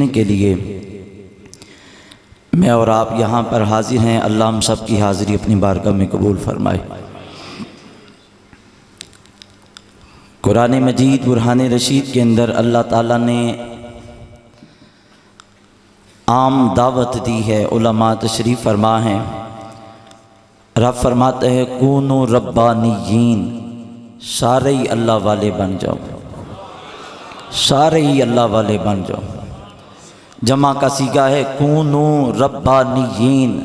کے لیے میں اور آپ یہاں پر حاضر ہیں۔ اللہ ہم سب کی حاضری اپنی بارگاہ میں قبول فرمائے۔ قرآن مجید برہان رشید کے اندر اللہ تعالیٰ نے عام دعوت دی ہے، علماء تشریف فرما ہیں۔ رب فرماتا ہے کونوا ربانیین، سارے ہی اللہ والے بن جاؤ، سارے ہی اللہ والے بن جاؤ۔ جمع کا صیغہ ہے کونوا ربانیین،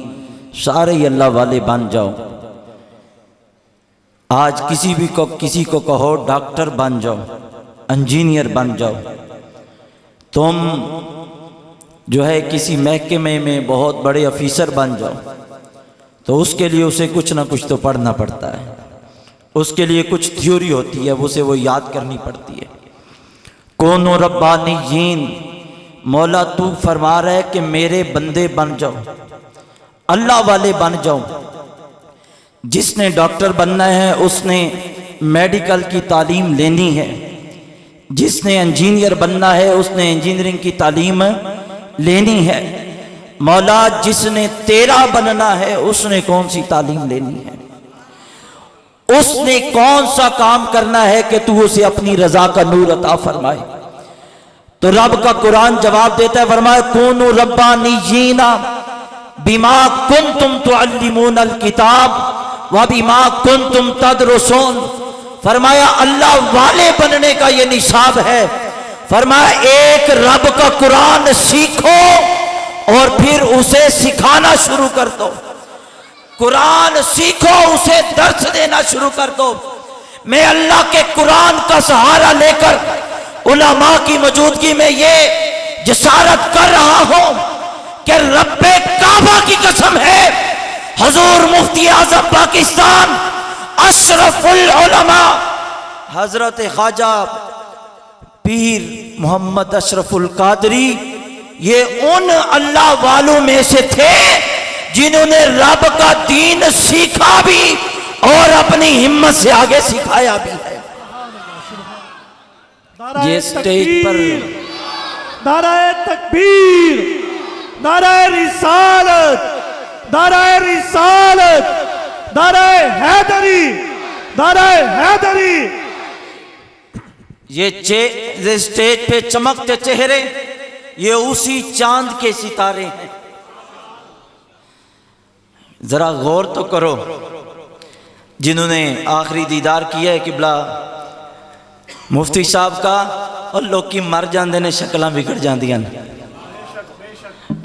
سارے ہی اللہ والے بن جاؤ۔ آج کسی کو کہو ڈاکٹر بن جاؤ، انجینئر بن جاؤ، تم جو ہے کسی محکمے میں بہت بڑے افیسر بن جاؤ، تو اس کے لیے اسے کچھ نہ کچھ تو پڑھنا پڑتا ہے، اس کے لیے کچھ تھیوری ہوتی ہے، اسے وہ یاد کرنی پڑتی ہے۔ کونوا ربانیین، مولا تو فرما رہا ہے کہ میرے بندے بن جاؤ، اللہ والے بن جاؤ۔ جس نے ڈاکٹر بننا ہے اس نے میڈیکل کی تعلیم لینی ہے، جس نے انجینئر بننا ہے اس نے انجینئرنگ کی تعلیم لینی ہے۔ مولا جس نے تیرا بننا ہے اس نے کون سی تعلیم لینی ہے، اس نے کون سا کام کرنا ہے کہ تو اسے اپنی رضا کا نور عطا فرمائے۔ تو رب کا قرآن جواب دیتا ہے، فرمایا کونوا ربانیین بما کنتم تعلمون الکتاب وبما کنتم تدرسون۔ فرمایا اللہ والے بننے کا یہ نصاب ہے۔ فرمایا ایک رب کا قرآن سیکھو اور پھر اسے سکھانا شروع کر دو، قرآن سیکھو اسے درس دینا شروع کر دو۔ میں اللہ کے قرآن کا سہارا لے کر علماء کی موجودگی میں یہ جسارت کر رہا ہوں کہ رب کعبہ کی قسم ہے، حضور مفتی اعظم پاکستان اشرف العلماء حضرت خواجہ پیر محمد اشرف القادری یہ ان اللہ والوں میں سے تھے جنہوں نے رب کا دین سیکھا بھی اور اپنی ہمت سے آگے سکھایا بھی ہے۔ یہ سٹیج پر نعرہ تکبیر، نعرہ رسالت، نعرہ رسالت، نعرہ حیدری، نعرہ حیدری۔ یہ سٹیج پہ چمکتے چہرے یہ اسی چاند کے ستارے ہیں۔ ذرا غور تو کرو، جنہوں نے آخری دیدار کیا ہے قبلہ مفتی صاحب کا، اور لوگ کی مر جاندے نے شکلاں بگڑ جاندیاں،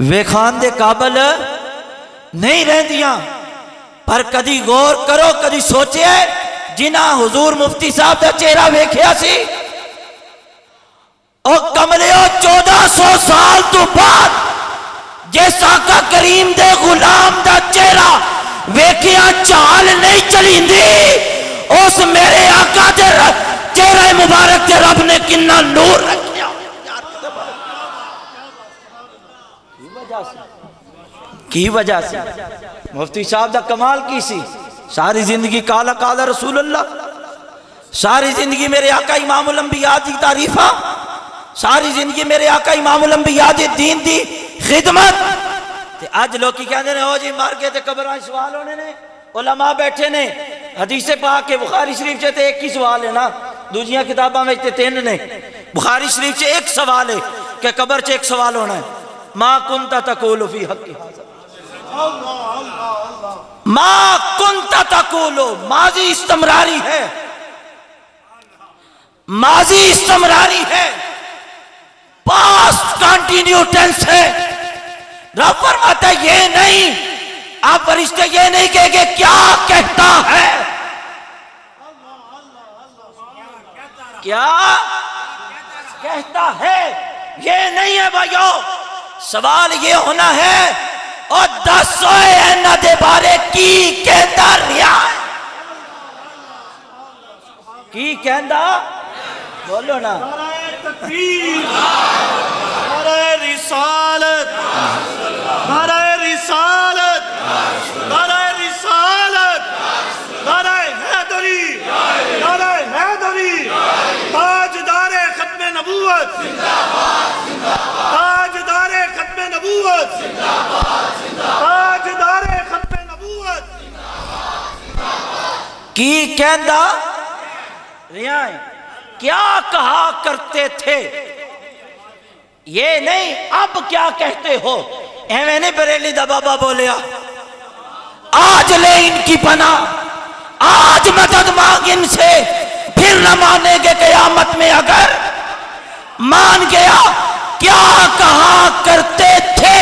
ویکھان دے قابل نہیں رہندیاں۔ پر کدی غور کرو، کدی سوچے جنہاں حضور مفتی صاحب دا چہرہ ویکھیا سی، اور کملیو 1400 سال تو بعد جس آقا کریم دے غلام دا چہرہ ویکھیا چال نہیں چلیندی، اس میرے آقا دے چہرہ مبارک تے رب نے کنا نور رکھیا۔ کی وجہ سے مفتی صاحب دا کمال کی سی، ساری زندگی کالا کالا رسول اللہ، ساری زندگی میرے آقا امام الانبیاء دی تعریفہ، ساری زندگی میرے آقا امام الانبیاء دی دین دی خدمت۔ تے آج لوگ کی کہنے نے ہو جی مار کے تے قبران سوال ہونے نے، علماء بیٹھے نے، حدیث پاک کے بخاری شریف سے تے ایک ہی سوال ہے نا، دوسریاں کتاباں میں تے 3 نے، بخاری شریف سے ایک سوال ہے کہ قبر سے ایک سوال ہونا ہے، ما کنت تقول فی حق ما کنت تقول، ماضی استمراری ہے، ماضی استمراری ہے، پاسٹ کنٹینیو ٹینس ہے۔ رب فرماتا ہے یہ نہیں، آپ فرشتے یہ نہیں کہے گے کیا کہتا ہے، کیا کہتا ہے، یہ نہیں ہے بھائیو۔ سوال یہ ہونا ہے اور دسو اینا دے بارے کی کہتا رہا ہے، کی کہندا بولو نا۔ نعرہ تکبیر، نعرہ رسالت، نعرہ رسالت، نعرہ رسالت، نعرہ حیدری، نعرہ حیدری، تاجدار ختم نبوت، تاج کی کہندا ریاں کیا کہا کرتے تھے، یہ نہیں اب کیا کہتے ہو۔ ایویں نہیں بریلی دا بابا بولیا، آج لے ان کی پناہ، آج مدد مانگ ان سے، پھر نہ مانیں گے قیامت میں اگر مان گیا۔ کیا کہا کرتے تھے،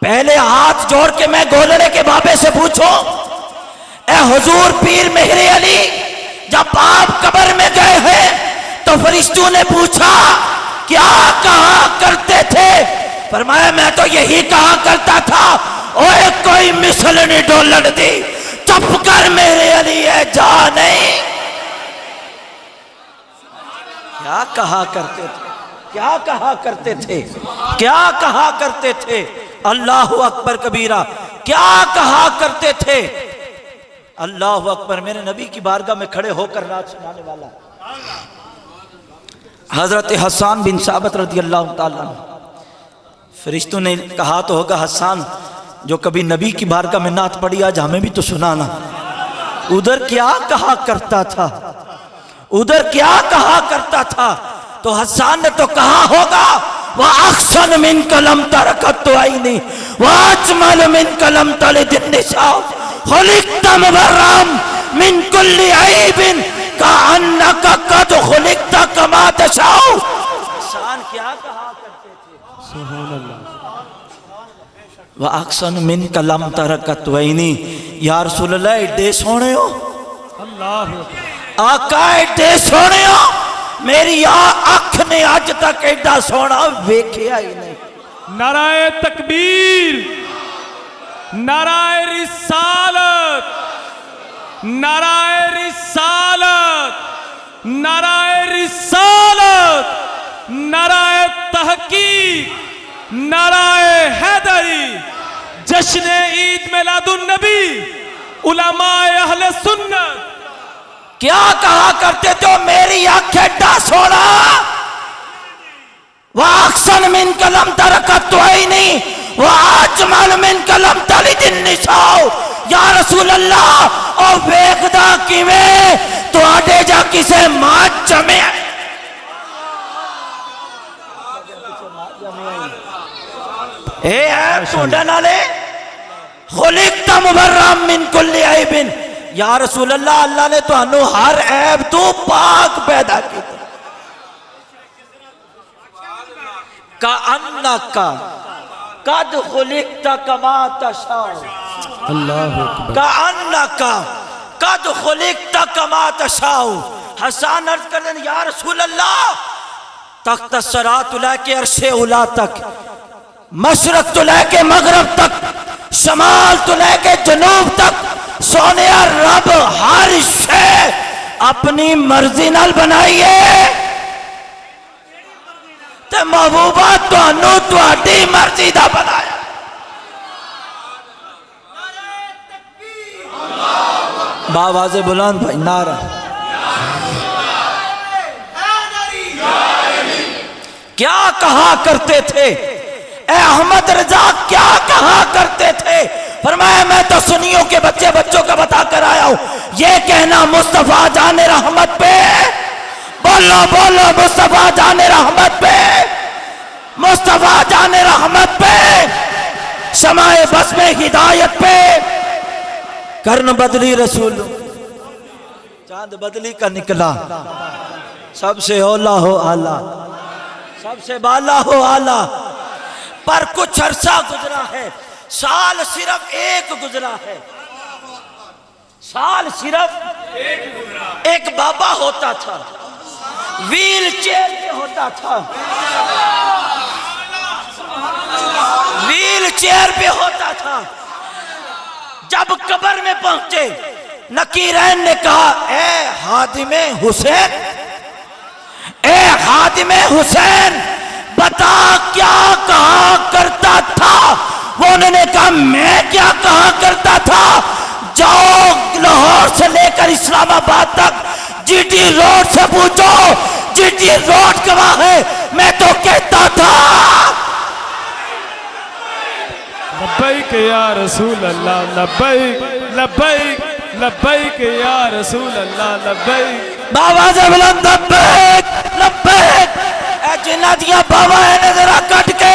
پہلے ہاتھ جوڑ کے میں گولڑے کے بابے سے پوچھوں، اے حضور پیر مہر علی، جب آپ قبر میں گئے ہیں تو فرشتوں نے پوچھا کیا کہا کرتے تھے، فرمایا میں تو یہی کہا کرتا تھا، اوے کوئی مثل نہیں ڈولڑ دی، چپ کر میرے علی ہے جا نہیں۔ کیا کہا کرتے تھے، کیا کہا کرتے تھے، کیا کہا کرتے تھے، اللہ اکبر کبیرہ، کیا کہا کرتے تھے۔ اللہ اکبر، میرے نبی کی بارگاہ میں کھڑے ہو کر نعت سنانے والا حضرت حسان بن ثابت رضی اللہ تعالیٰ عنہ۔ فرشتوں نے کہا تو ہوگا حسان جو کبھی نبی کی بارگاہ میں نعت پڑھی آج ہمیں بھی تو سنانا، ادھر کیا کہا کرتا تھا، ادھر کیا کہا کرتا تھا۔ تو حسان نے تو کہا ہوگا وَأَحْسَنُ مِنْكَ لَمْ تَرَكَتُ عَيْنِي وَأَجْمَلُ مِنْكَ لَمْ تَلِدِ النِّسَاءُ خُلِقْتَ مُبَرًّا مِنْ كُلِّ عَيْبٍ كَأَنَّكَ قَدْ خُلِقْتَ كَمَا تَشَاءُ۔ حسان کیا کہا کرتے تھے، سبحان اللہ، وَأَحْسَنُ مِنْكَ لَمْ تَرَكَتُ عَيْنِي، یا رسول اللہ ایڈے سونے ہو، آقا ایڈے سونے ہو، میری آنکھ نے آج تک ایڈا سونا ویکھیا ہی نہیں۔ نعرہ تکبیر، نعرہ رسالت، نعرہ رسالت، نعرہ رسالت، نعرہ تحقیق، نعرہ حیدری، جشن عید میلاد النبی، علماء اہل سنت۔ کیا کہا کرتے تو میری آنکھ ایڈا سونا، وَأَحْسَنُ مِنْكَ لَمْ تَرَكَتُ عَيْنِي وَأَجْمَلُ مِنْكَ لَمْ تَلِدِ النِّسَاءُ۔ یا رسول اللہ او ویکھدا کیویں تواڈے جا کسے ماں جمے، اے عیب ڈھونڈن والے، خُلِقْتَ مُبَرًّا مِنْ كُلِّ عَيْبٍ، یا رسول اللہ اللہ نے تو انو ہر عیب تو پاک پیدا کی، کَأَنَّكَ قَدْ خُلِقْتَ كَمَا تَشَاءُ، کَأَنَّكَ قَدْ خُلِقْتَ كَمَا تَشَاءُ۔ حسان عرض کر دیں یا رسول اللہ، تخت الصراط تو لے کے عرش اولا تک، مشرق تو لے کے مغرب تک، شمال تو لے کے جنوب تک، سونے رب ہر شے اپنی مرضی نال بنائیے، تے محبوبہ تو انو تو اڈی مرضی دا بنایا۔ باواز بلند بھائی نعرہ، کیا کہا کرتے تھے، اے احمد رضا کیا کہا کرتے تھے، فرمایا میں تو سنیوں کے بچوں کا بتا کر آیا ہوں، یہ کہنا مصطفیٰ جان رحمت پہ، بولو بولو مصطفیٰ جان رحمت پہ، مصطفیٰ جان رحمت پہ، شمع بس میں ہدایت پہ، کرن بدلی رسول، چاند بدلی کا نکلا، سب سے اولا ہو آلہ، سب سے بالا ہو آلہ، پر کچھ عرصہ گزرا ہے، سال صرف ایک گزرا ہے، سال صرف ایک بابا ہوتا تھا، ویل چیئر پہ ہوتا تھا، ویل چیئر پہ ہوتا تھا، جب قبر میں پہنچے نکیرین نے کہا اے خادم حسین، اے خادم حسین بتا کیا کہا کرتا تھا، وہ انہوں نے کہا میں کیا کہا کرتا تھا، جاؤ لاہور سے لے کر اسلام آباد تک جی ٹی روڈ سے پوچھو، جی ٹی روڈ کہاں ہے، میں تو کہتا تھا لبیک یا رسول اللہ، لبیک لبیک لبیک یا رسول اللہ لبیک باواز بلند لبیک لبیک اے جنہ دیا باوا ہے ذرا کٹ کے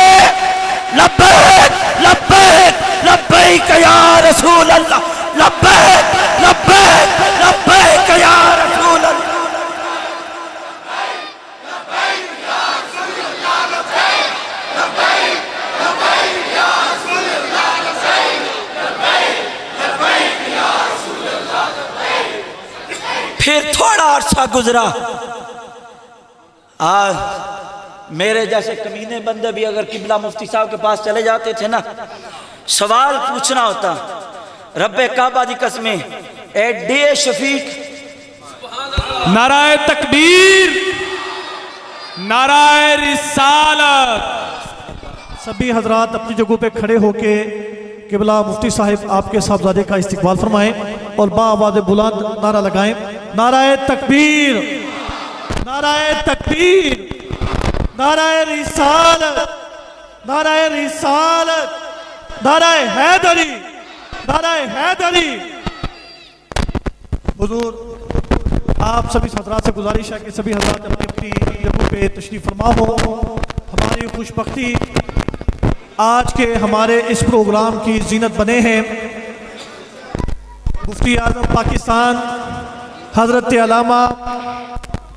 لبیک لبیک لبیک یا رسول اللہ لبیک لبیک لبیک یا رسول اللہ پھر تھوڑا عرصہ گزرا میرے جیسے کمینے بندے بھی اگر قبلہ مفتی صاحب کے پاس چلے جاتے تھے نا سوال پوچھنا ہوتا رب کعبہ دی قسمیں اے ڈی شفیق نعرہ تکبیر نعرہ رسالت سبھی حضرات اپنی جگہوں پہ کھڑے ہو کے قبلہ مفتی صاحب آپ کے صاحبزادے کا استقبال فرمائیں اور باآواز بلند نعرہ لگائیں نعرہ تکبیر نعرہ تکبیر نعرہ رسالت نعرہ رسالت نعرہ حیدری نعرہ حیدری حضور آپ سبھی حضرات سے گزارش ہے کہ سبھی حضرات اپنی اپنی جگہوں پہ تشریف فرما ہو ہماری خوش بختی آج کے ہمارے اس پروگرام کی زینت بنے ہیں مفتی اعظم پاکستان حضرت علامہ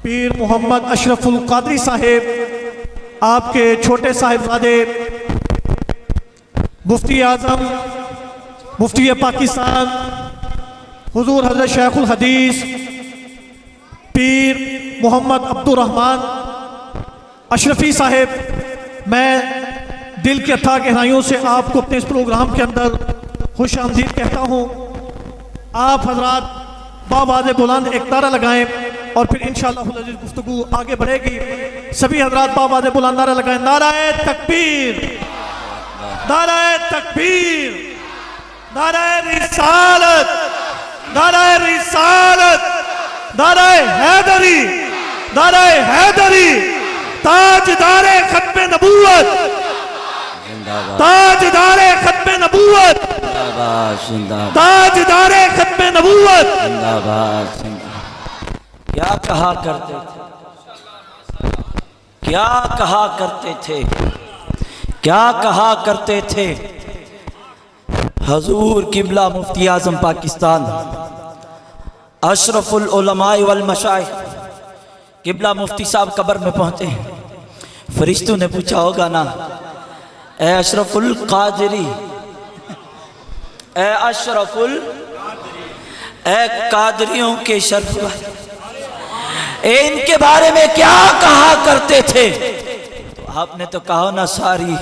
پیر محمد اشرف القادری صاحب آپ کے چھوٹے صاحبزادے مفتی اعظم مفتی پاکستان حضور حضرت شیخ الحدیث پیر محمد عبد الرحمن اشرفی صاحب میں دل کے اتھا گہرائیوں سے آپ کو اپنے اس پروگرام کے اندر خوش آمدید کہتا ہوں آپ حضرات باآواز بلند ایک نعرہ لگائیں اور پھر انشاءاللہ العزیز گفتگو آگے بڑھے گی سبھی حضرات باآواز بلند نعرہ لگائیں نعرہ تکبیر نعرہ تکبیر نعرہ رسالت نعرہ رسالت نعرہ حیدری نعرہ حیدری تاجدار ختم نبوت تاجدار ختم نبوت تاجدار ختم نبوت کیا کہا کرتے تھے کیا کہا کرتے تھے کیا کہا کرتے تھے حضور قبلہ مفتی اعظم پاکستان اشرف العلماء والمشائخ قبلہ مفتی صاحب قبر میں پہنچے فرشتوں نے پوچھا ہوگا نا اے اشرف القادری اے اشرف اے قادریوں کے شرف ان کے بارے میں کیا کہا کرتے تھے تو آپ نے تو کہا نا ساری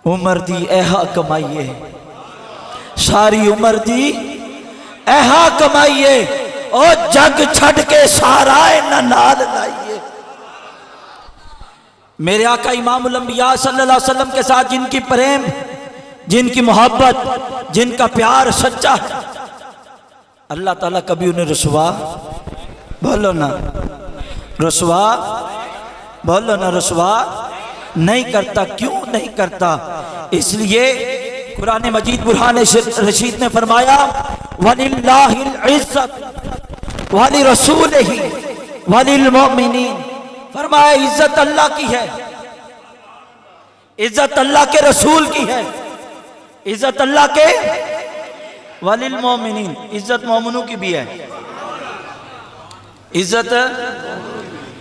عمر دی ایہا کمائیے ساری عمر دی ایہا کمائیے اور جگ چھڑ کے سارائے نہ نال لائیے میرے آقا امام الانبیاء صلی اللہ علیہ وسلم کے ساتھ جن کی پریم جن کی محبت جن کا پیار سچا ہے اللہ تعالیٰ کبھی انہیں رسوا بولو نا رسوا بولو نا رسوا نہیں کرتا کیوں نہیں کرتا اس لیے قرآن مجید برہان رشید نے فرمایا وَلِلَّهِ الْعِزَّةُ وَلِرَسُولِهِ وَلِلْمُؤْمِنِينَ فرمایا عزت اللہ کی ہے عزت اللہ کے رسول کی ہے عزت اللہ کے وَلِلْمُؤْمِنِينَ عزت مومنوں کی بھی ہے عزت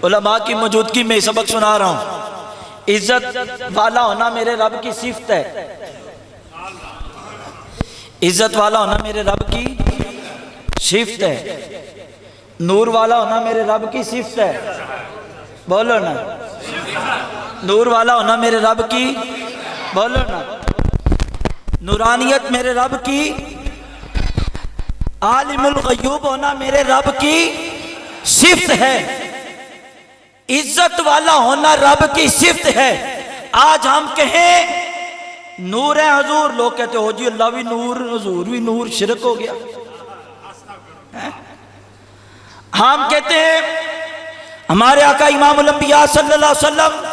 علماء کی موجودگی میں سبق سنا رہا ہوں عزت والا ہونا میرے رب کی صفت ہے عزت والا ہونا میرے رب کی صفت ہے نور والا ہونا میرے رب کی صفت ہے بولو نا نور والا ہونا میرے رب کی بولو نا نورانیت میرے رب کی عالم الغیوب ہونا میرے رب کی صفت ہے عزت والا ہونا رب کی صفت ہے آج ہم کہیں نور ہے حضور لوگ کہتے ہو جی اللہ بھی نور حضور بھی نور شرک ہو گیا ہم کہتے ہیں ہمارے آقا امام الانبیاء صلی اللہ علیہ وسلم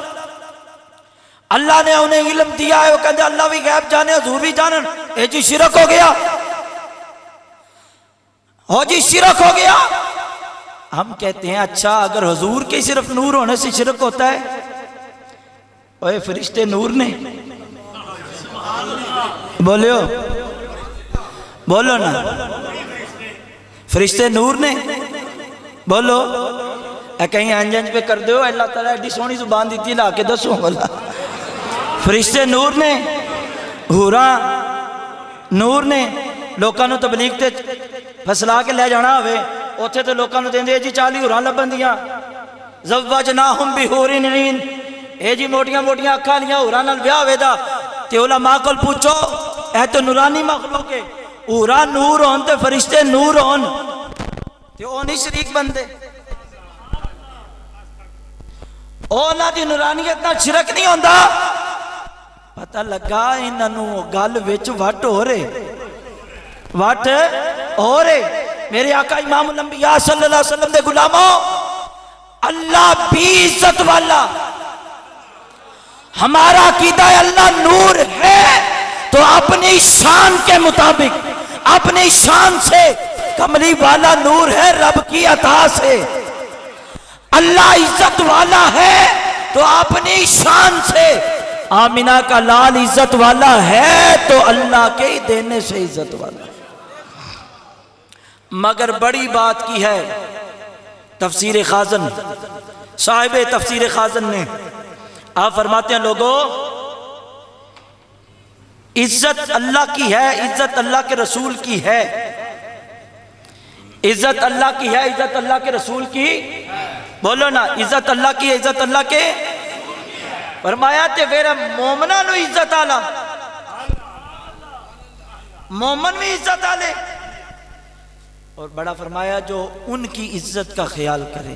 اللہ نے انہیں علم دیا ہے وہ کہتے اللہ بھی غیب جانے حضور بھی جانن اے جی شرک ہو گیا ہو جی شرک ہو گیا. ہم کہتے ہیں اچھا اگر حضور کے صرف نور ہونے سے شرک ہوتا ہے، اوے فرشتے نور نے؟ بولو بولو نا، فرشتے نور نے؟ بولو. کہیں انج انج پہ کر دو، اللہ تعالیٰ ایڈی سونی زبان دیتی لا کے دسو. بولا فرشتے نور نے، حوراں نور نے. لوکاں نو تبلیغ تے پھسلا کے لے جانا ہوئے، اوتھے تے لوکاں نو دیندے جی 40 حوراں لبن دیاں، زوجناہم بحور عین. اے جی موٹیاں موٹیاں اکھاں والیاں حوراں نال ویاہ ہوئے دا. تے علماء کول پوچھو اے تو نورانی مخلوق ہے، حوراں نور ہون تے فرشتے نور ہون تے او نہیں شریک بندے؟ اونا دی نورانیت نہ شرک نہیں ہوندا. پتہ لگا انہوں گل وچ وٹ ہو رہے، وٹ ہو رہے. میرے آقا امام الانبیاء صلی اللہ علیہ وسلم دے غلاموں، اللہ بھی عزت والا. ہمارا عقیدہ ہے اللہ نور ہے تو اپنی شان کے مطابق، اپنی شان سے کملی والا نور ہے رب کی عطا سے. اللہ عزت والا ہے تو اپنی شان سے. آمینہ کا لال عزت والا ہے تو اللہ کے ہی دینے سے عزت والا. مگر بڑی بات کی ہے تفسیر خازن، صاحب تفسیر خازن نے. آپ فرماتے ہیں لوگوں، عزت اللہ کی ہے، عزت اللہ کے رسول کی ہے. عزت اللہ کی ہے، عزت اللہ کے رسول کی. بولو نا، عزت اللہ کی، عزت اللہ کے. فرمایا تے پھر مومنہ نو عزت آلا، مومن بھی عزت آلے. اور بڑا فرمایا جو ان کی عزت کا خیال کرے،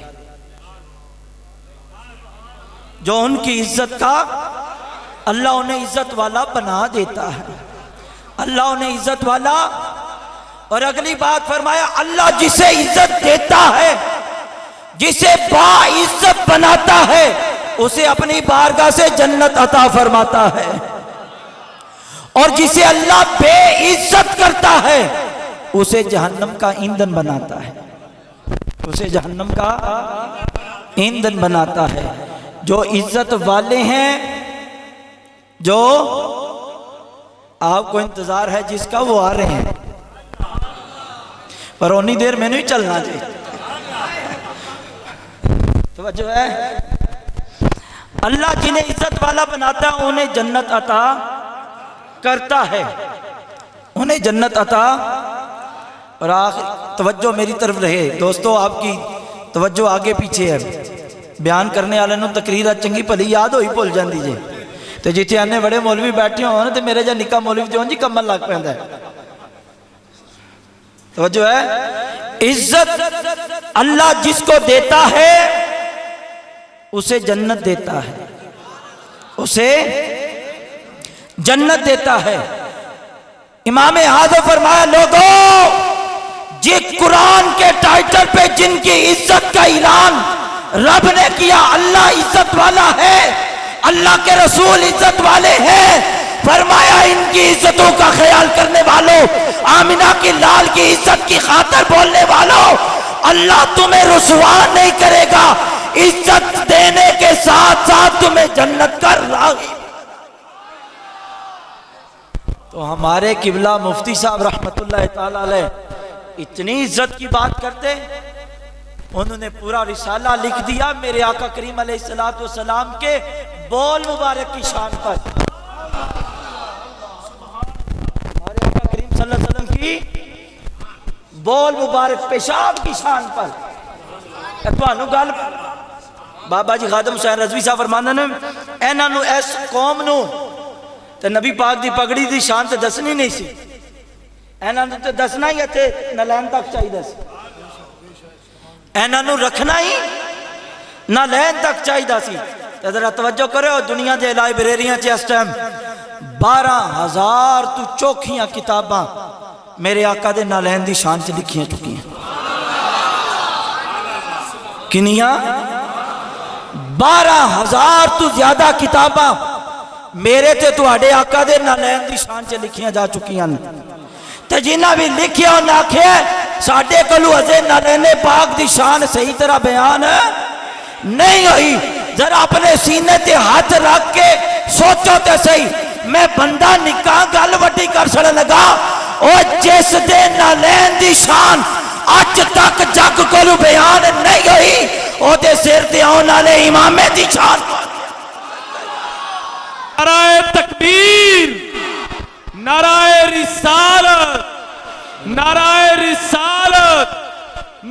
جو ان کی عزت کا، اللہ انہیں عزت والا بنا دیتا ہے، اللہ انہیں عزت والا. اور اگلی بات فرمایا اللہ جسے عزت دیتا ہے، جسے با عزت بناتا ہے، اسے اپنی بارگاہ سے جنت عطا فرماتا ہے. اور جسے اللہ بے عزت کرتا ہے اسے جہنم کا ایندھن بناتا ہے، اسے جہنم کا ایندھن بناتا ہے. جو عزت والے ہیں، جو آپ کو انتظار ہے جس کا، وہ آ رہے ہیں. پر انی دیر میں نہیں چلنا چاہیے. توجہ ہے. اللہ جنہیں عزت والا بناتا ہے انہیں جنت عطا کرتا ہے، انہیں جنت عطا. اور آخر توجہ میری طرف رہے دوستو، آپ کی توجہ آگے پیچھے ہے. بیان کرنے والے نو تقریر چنگی بھلی یاد ہوئی بھول جاندی جی. تو جتنے آنے بڑے مولوی بیٹھے ہوں تو میرے جا نکا مولوی جو جی کمل لگ پہندا ہے. توجہ ہے. عزت اللہ جس کو دیتا ہے اسے جنت دیتا ہے، اسے جنت دیتا ہے. امام اعظم فرمایا لوگوں، جس قرآن کے ٹائٹل پہ جن کی عزت کا اعلان رب نے کیا، اللہ عزت والا ہے، اللہ کے رسول عزت والے ہیں. فرمایا ان کی عزتوں کا خیال کرنے والوں، آمینہ کی لال کی عزت کی خاطر بولنے والوں، اللہ تمہیں رسوا نہیں کرے گا، عزت دینے کے ساتھ ساتھ تمہیں جنت کا راغب. تو ہمارے قبلہ مفتی صاحب رحمت اللہ تعالی علیہ اتنی عزت کی بات کرتے، انہوں نے پورا رسالہ لکھ دیا میرے آقا کریم علیہ السلام کے بول مبارک کی شان پر. ہمارے آقا کریم صلی اللہ علیہ وسلم کی بول مبارک پیشاب کی شان پر. تانوں گل بابا جی خادم حسین رضوی صاحب فرماندے نے، انہاں نو اس قوم نو تے نبی پاک دی پگڑی دی شان تے دسنی نہیں سی، انہاں نو تے دسنا ہی تے نلین تک چاہیے سی، انہاں نو رکھنا ہی نلین تک چاہیے سی. تے ذرا توجہ کرو، دنیا دے لائبریریاں چ اس ٹائم 12,000 تو چوکھیاں کتاباں میرے آقا دے نالین دی شان چ لکھیاں چکی ہیں. کنیاں 12,000 تو زیادہ کتاباں میرے تے تواڈے آقا دے نالین دی شان چ لکھیاں جا چکی ہیں. تے جنہ بھی لکھیا انہاں آکھیا ساڈے کولوں اجے نارین پاک دی شان صحیح طرح بیان نہیں ہوئی. ذرا اپنے سینے تے ہاتھ رکھ کے سوچو تے صحیح. میں بندہ نکاح گل وڈی کر چھڑن لگا او جس دے نالین دی شان اج تک جگ کولوں بیان نہیں ہوئی او دے سر تے آن والے امامے دی شان. نعرہ تکبیر، نعرہ رسالت، نعرہ رسالت،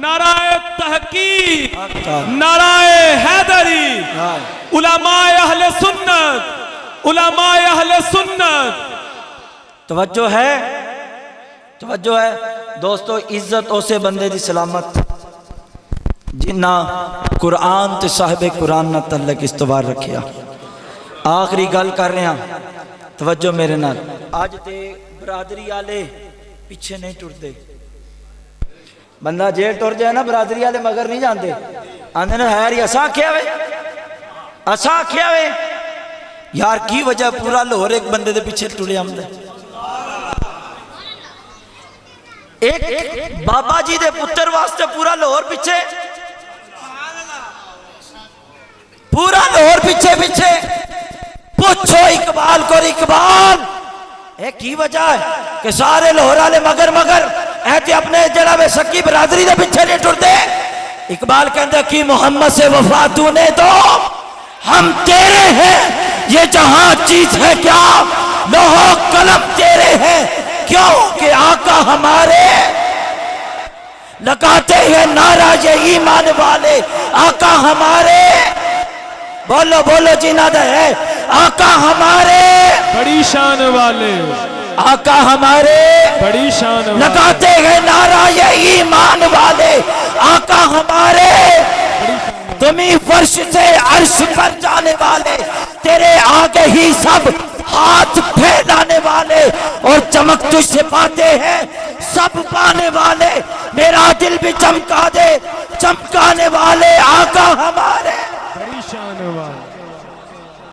نعرہ تحقیق، نعرہ حیدری، علماء اہل سنت، علماء اہل سنت. توجہ ہے، توجہ ہے دوستو. عزت اسے بندے دی سلامت جنہ قرآن تے صاحب قرآن نہ تعلق استوار رکھیا. آخری گل کر رہے ہیں توجہ میرے نال. آج تے برادری آلے پیچھے نہیں ٹرتے. بندہ جے ٹر جائے نا برادری آلے مگر نہیں جاندے. آندے نا ہے اساں کیا وے، اساں کیا وے. یار کی وجہ پورا لاہور ایک بندے دے پیچھے ٹرے آمدے. ایک بابا جی دے پتر واسطے پورا لاہور پیچھے، پورا لاہور پیچھے پیچھے. پوچھو اقبال کو، اقبال ایک ہی وجہ ہے کہ سارے لاہور والے مگر مگر ایتے اپنے جناب سکی برادری دے پیچھے نہیں ٹرتے. اقبال کہندا کہ محمد سے وفا تو نے تو ہم تیرے ہیں، یہ جہاں چیز ہے کیا لوح قلم تیرے ہیں. کیوں کہ آقا ہمارے لگاتے ہیں نعرہ یہ ایمان والے. آقا ہمارے بولو بولو جنہ دا ہے. آقا ہمارے بڑی شان والے، آقا ہمارے بڑی شان والے، لگاتے ہیں نعرہ یہ ایمان والے. آقا ہمارے تمہیں فرش سے عرش پر جانے والے، تیرے آگے ہی سب ہاتھ پھیلانے والے، اور چمک تجھ سے پاتے ہیں سب پانے والے. میرا دل بھی چمکا دے چمکانے والے. آقا ہمارے بڑی شان والے.